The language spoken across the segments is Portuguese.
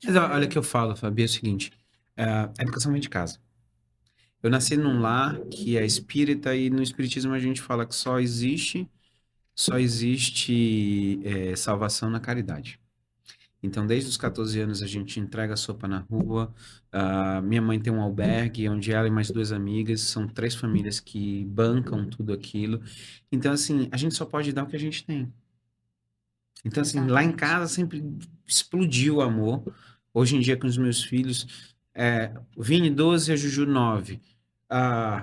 Mas olha o que eu falo, Fabi, é o seguinte, a educação vem de casa. Eu nasci num lar que é espírita e no espiritismo a gente fala que só existe salvação na caridade. Então, desde os 14 anos, a gente entrega sopa na rua. Minha mãe tem um albergue, onde ela e mais 2 amigas, são 3 famílias que bancam tudo aquilo. Então, assim, a gente só pode dar o que a gente tem. Então, assim, lá em casa sempre explodiu o amor. Hoje em dia, com os meus filhos, o Vini 12 e a Juju 9.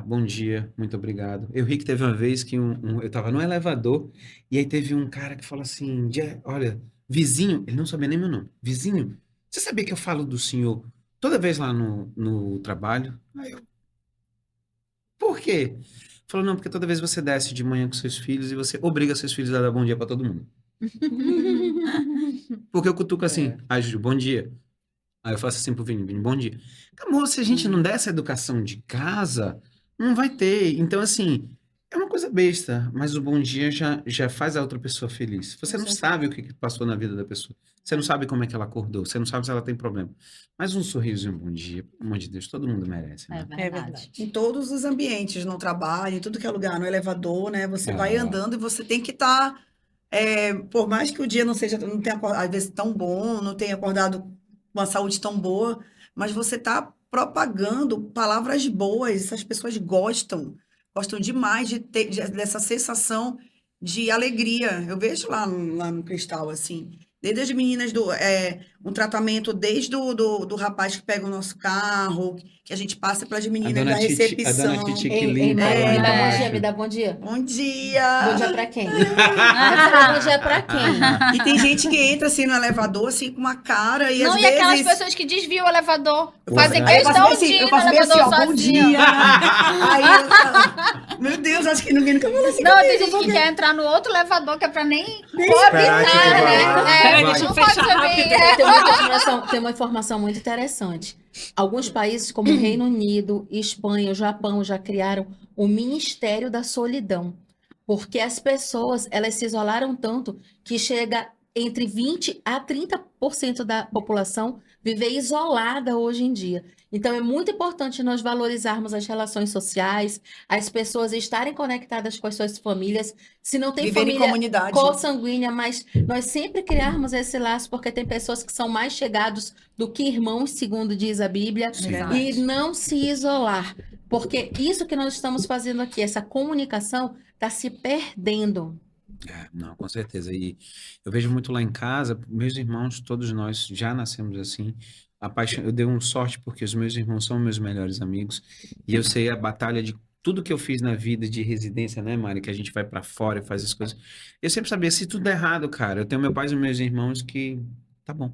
Bom dia, muito obrigado. Eu ri que teve uma vez que eu tava no elevador e aí teve um cara que falou assim, olha, vizinho, ele não sabia nem meu nome. Vizinho, você sabia que eu falo do senhor toda vez lá no trabalho? Aí eu, por quê? Falou, não, porque toda vez você desce de manhã com seus filhos e você obriga seus filhos a dar bom dia para todo mundo. Porque eu cutuco assim, Juju, bom dia. Aí eu faço assim pro Vini, bom dia. Amor, se a gente não der essa educação de casa, não vai ter. Então, assim, é uma coisa besta, mas o bom dia já faz a outra pessoa feliz. Você não sabe o que passou na vida da pessoa. Você não sabe como é que ela acordou. Você não sabe se ela tem problema. Mas um sorriso e um bom dia, pelo amor de Deus, todo mundo merece, né? É verdade. Em todos os ambientes, no trabalho, em tudo que é lugar, no elevador, né? Você vai andando e você tem que estar... por mais que o dia não tenha acordado, às vezes, tão bom, não tenha acordado com uma saúde tão boa, mas você está propagando palavras boas, essas pessoas gostam demais dessa sensação de alegria. Eu vejo lá no Cristal, assim, desde as meninas um tratamento desde do rapaz que pega o nosso carro, que a gente passa para as meninas da recepção. A dona Titi que limpa lá me dá bom embaixo. dia, me dá bom dia. Bom dia! Bom dia pra quem? Bom dia pra quem? E tem gente que entra assim no elevador, assim, com uma cara e Não, às e vezes... aquelas pessoas que desviam o elevador. Fazem Aí eu questão de eu ir no faço bem assim, elevador ó, bom sozinha. dia! Aí eu falo, meu Deus, acho que ninguém nunca falou assim Não, comigo, tem gente que porque- quer entrar no outro elevador que é pra nem esperar que coabitar, vai. né? Peraí, Não deixa eu pode fechar saber. Tem uma informação muito interessante. Alguns países, como o Reino Unido, Espanha, o Japão, já criaram o Ministério da Solidão. Porque as pessoas, elas se isolaram tanto que chega entre 20% a 30% da população viver isolada hoje em dia. Então, é muito importante nós valorizarmos as relações sociais, as pessoas estarem conectadas com as suas famílias. Se não tem Viver em família comunidade. consanguínea, mas nós sempre criarmos esse laço, porque tem pessoas que são mais chegados do que irmãos, segundo diz a Bíblia, e não se isolar. Porque isso que nós estamos fazendo aqui, essa comunicação, está se perdendo. Não, com certeza. E eu vejo muito lá em casa, meus irmãos, todos nós já nascemos assim. Eu dei um sorte porque os meus irmãos são meus melhores amigos e eu sei a batalha de tudo que eu fiz na vida de residência, né, Mari? Que a gente vai pra fora e faz as coisas. Eu sempre sabia, se tudo der errado, cara, eu tenho meu pai e meus irmãos que tá bom.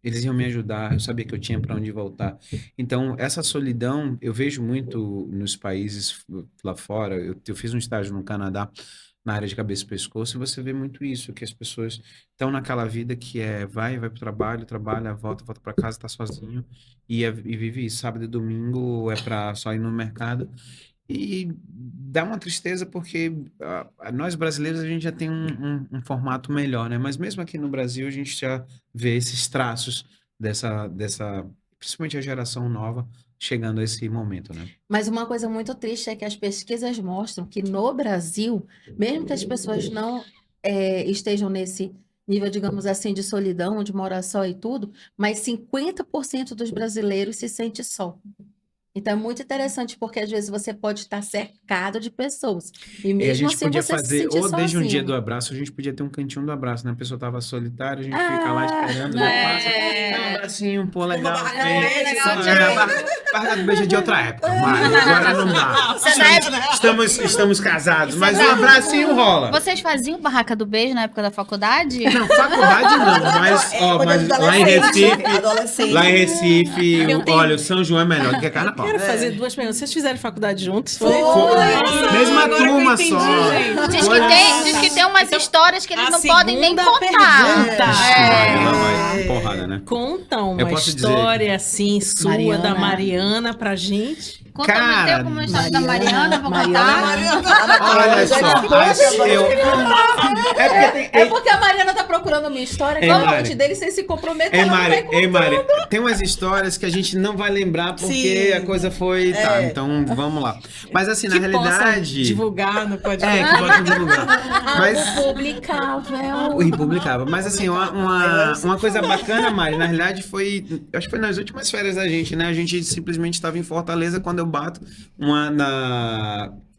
Eles iam me ajudar, eu sabia que eu tinha para onde voltar. Então, essa solidão eu vejo muito nos países lá fora. Eu fiz um estágio no Canadá, na área de cabeça e pescoço, e você vê muito isso, que as pessoas estão naquela vida que vai pro trabalho, trabalha, volta para casa, tá sozinho, e vive isso. Sábado e domingo é para só ir no mercado. E dá uma tristeza porque nós brasileiros a gente já tem um formato melhor, né? Mas mesmo aqui no Brasil a gente já vê esses traços dessa, principalmente a geração nova, chegando a esse momento, né? Mas uma coisa muito triste é que as pesquisas mostram que no Brasil, mesmo que as pessoas não estejam nesse nível, digamos assim, de solidão, de morar só e tudo, mas 50% dos brasileiros se sente só. Então é muito interessante, porque às vezes você pode estar cercado de pessoas. E E a mesmo gente assim podia você se fazer, sentir ou desde um dia sozinho. do abraço, a gente podia ter um cantinho do abraço, né? A pessoa tava solitária, a gente fica lá esperando, já passa, dá um abracinho, pô, legal. barraca do beijo, Barraca do beijo é de outra época, Mário, agora não dá. Estamos casados, mas um abracinho rola. Vocês faziam barraca do beijo na época da faculdade? Não, faculdade não, mas lá em Recife, olha, o São João é melhor do que Carnaval. Quero fazer 2 perguntas. Vocês fizeram faculdade juntos? Mesma agora turma que eu só. entendi, Diz que tem umas histórias que eles não podem nem contar. Ela vai porrada, né? Conta Eu uma posso dizer- história assim, sua, Mariana. da Mariana, pra gente. Conta, tem alguma história da Mariana pra Mariana, contar? Olha só, É porque a Mariana tá procurando uma história que Mari. antes dele sem se comprometer. Ei, ela não vai Mari, tem umas histórias que a gente não vai lembrar porque Sim. a coisa foi. Tá, então vamos lá. Mas assim, na Que possa realidade. divulgar no podcast. É, que possa divulgar. Mas. Publicável. Republicava. Mas assim, uma coisa bacana, Mari, na realidade foi. Acho que foi nas últimas férias da gente, né? A gente simplesmente estava em Fortaleza quando eu bato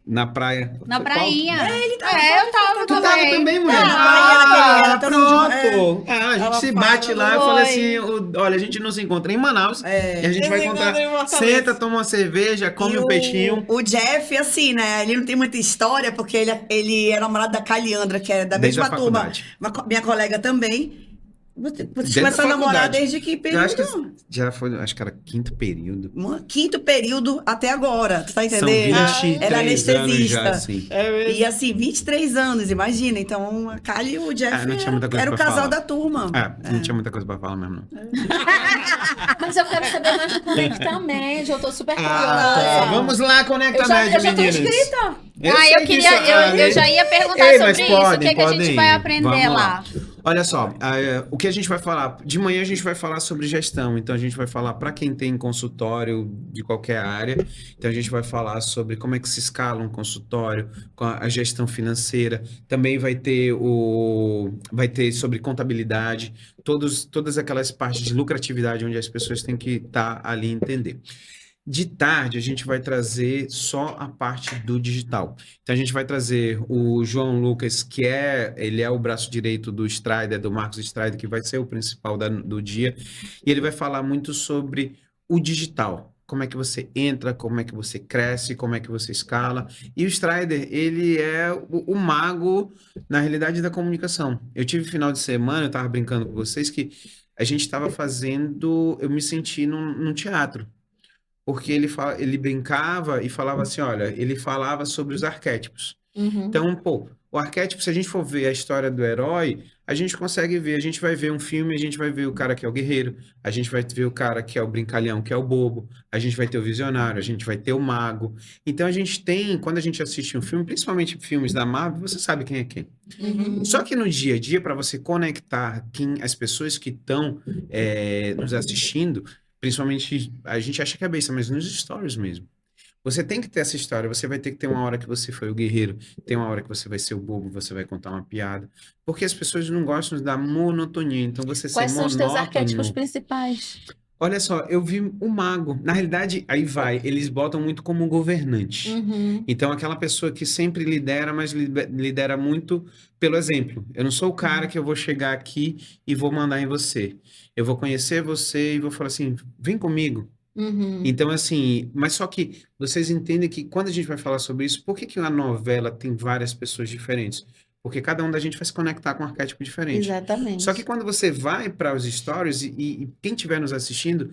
na praia. Na Foi qual? prainha. Eu tava Tu tava também. também, mulher? Ela tá no- Pronto. A gente Ela se fala, bate lá, eu foi. falei assim, olha, a gente não se encontra em Manaus, e a gente vai encontrar, senta, toma uma cerveja, come E um peixinho. O Jeff, assim, né? Ele não tem muita história, porque ele era namorado da Caliandra, que é da Desde a mesma turma. faculdade. Minha colega também. Vocês Desde a começaram a namorar faculdade. desde que Eu acho que período? já foi, acho que era quinto período. Quinto período até agora, tu tá São entendendo? 23 Era anos já, anestesista. assim. E assim, 23 anos, imagina. Então, a Kali e o Jeff não tinha muita coisa era o pra casal falar. da turma. Não tinha muita coisa pra falar mesmo, não. Mas eu quero saber mais do Conecta Med. Eu tô super curiosa. Tá. Vamos lá, Conecta Eu já Média, tô meninas. inscrita. Eu sei queria, disso. eu já ia perguntar Ei, mas sobre isso. O que, que a gente podem vai ir. aprender Vamos lá? Olha só, o que a gente vai falar? De manhã a gente vai falar sobre gestão, então a gente vai falar para quem tem consultório de qualquer área, então a gente vai falar sobre como é que se escala um consultório, com a gestão financeira, também vai ter sobre contabilidade, todas aquelas partes de lucratividade onde as pessoas têm que estar ali e entender. De tarde, a gente vai trazer só a parte do digital. Então, a gente vai trazer o João Lucas, ele é o braço direito do Strider, do Marcos Strider, que vai ser o principal do dia. E ele vai falar muito sobre o digital. Como é que você entra, como é que você cresce, como é que você escala. E o Strider, ele é o mago, na realidade, da comunicação. Eu tive final de semana, eu estava brincando com vocês, que a gente estava eu me senti num teatro. Porque ele brincava e falava assim, olha, ele falava sobre os arquétipos. Então, o arquétipo, se a gente for ver a história do herói, a gente consegue ver, a gente vai ver um filme, a gente vai ver o cara que é o guerreiro, a gente vai ver o cara que é o brincalhão, que é o bobo, a gente vai ter o visionário, a gente vai ter o mago. Então, a gente tem, quando a gente assiste um filme, principalmente filmes da Marvel, você sabe quem é quem. Só que no dia a dia, para você conectar as pessoas que estão nos assistindo, principalmente, a gente acha que é besta, mas nos stories mesmo. Você tem que ter essa história, você vai ter que ter uma hora que você foi o guerreiro, tem uma hora que você vai ser o bobo, você vai contar uma piada. Porque as pessoas não gostam da monotonia, então você ser Quais são os teus monótono. arquétipos principais? Olha só, eu vi o mago. Na realidade, eles botam muito como governante. Então, aquela pessoa que sempre lidera, mas lidera muito pelo exemplo. Eu não sou o cara que eu vou chegar aqui e vou mandar em você. Eu vou conhecer você e vou falar assim, vem comigo. Então, assim, mas só que vocês entendem que quando a gente vai falar sobre isso, por que a novela tem várias pessoas diferentes? Porque cada um da gente vai se conectar com um arquétipo diferente. Exatamente. Só que quando você vai para os stories, e quem estiver nos assistindo,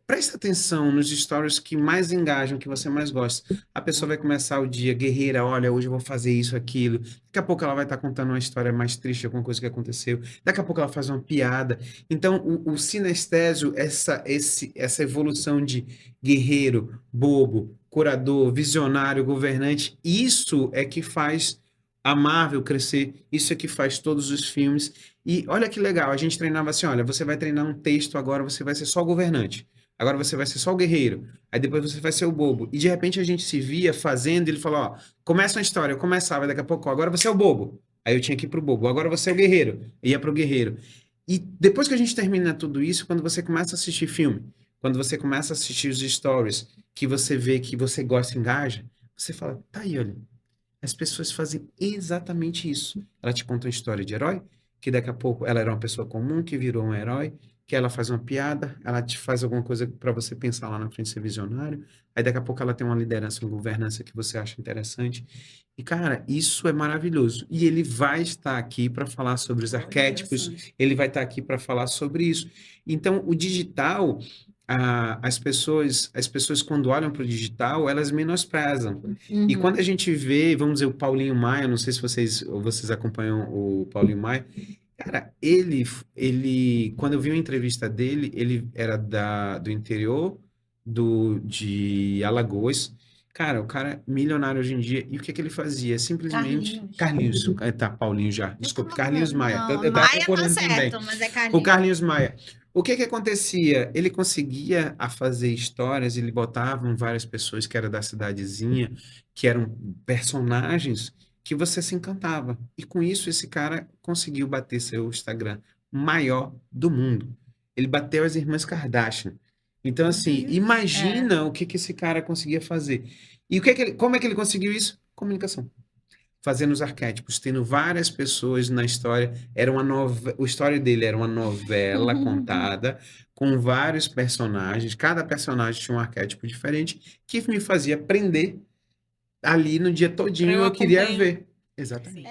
presta atenção nos stories que mais engajam, que você mais gosta. A pessoa vai começar o dia, guerreira, olha, hoje eu vou fazer isso, aquilo. Daqui a pouco ela vai estar contando uma história mais triste, alguma coisa que aconteceu. Daqui a pouco ela faz uma piada. Então, o sinestésio, essa evolução de guerreiro, bobo, curador, visionário, governante, isso é que faz a Marvel crescer, isso é que faz todos os filmes. E olha que legal, a gente treinava assim, olha, você vai treinar um texto agora, você vai ser só o governante. Agora você vai ser só o guerreiro. Aí depois você vai ser o bobo. E de repente a gente se via fazendo, e ele falou, ó, começa uma história, eu começava, daqui a pouco, ó, agora você é o bobo. Aí eu tinha que ir pro bobo. Agora você é o guerreiro. Eu ia pro guerreiro. E depois que a gente termina tudo isso, quando você começa a assistir filme, quando você começa a assistir os stories, que você vê que você gosta e engaja, você fala, tá aí, olha. As pessoas fazem exatamente isso. Ela te conta uma história de herói, que daqui a pouco ela era uma pessoa comum, que virou um herói, que ela faz uma piada, ela te faz alguma coisa para você pensar lá na frente, ser visionário, aí daqui a pouco ela tem uma liderança, uma governança que você acha interessante. E, cara, isso é maravilhoso. E ele vai estar aqui para falar sobre os arquétipos, ele vai estar aqui para falar sobre isso. Então, o digital... As pessoas quando olham para o digital, elas menosprezam. E quando a gente vê, vamos dizer, o Paulinho Maia, não sei se vocês acompanham o Paulinho Maia, cara, ele quando eu vi uma entrevista dele, ele era do interior de Alagoas. Cara, o cara é milionário hoje em dia. E o que que ele fazia? Simplesmente. Carlinhos. Tá, Paulinho já. Desculpe, Carlinhos Maia. Não, Eu tava Maia tá procurando também. certo, mas é O Carlinhos. Carlinhos Maia. O que que acontecia? Ele conseguia a fazer histórias, ele botavam várias pessoas que eram da cidadezinha, que eram personagens que você se encantava. E com isso, esse cara conseguiu bater seu Instagram maior do mundo. Ele bateu as irmãs Kardashian. Então, assim, imagina o que que esse cara conseguia fazer. E o que que como é que ele conseguiu isso? Comunicação. Fazendo os arquétipos, tendo várias pessoas na história. Era uma a história dele era uma novela contada com vários personagens. Cada personagem tinha um arquétipo diferente que me fazia aprender ali no dia todinho. Eu Eu queria acompanho. ver. Exatamente.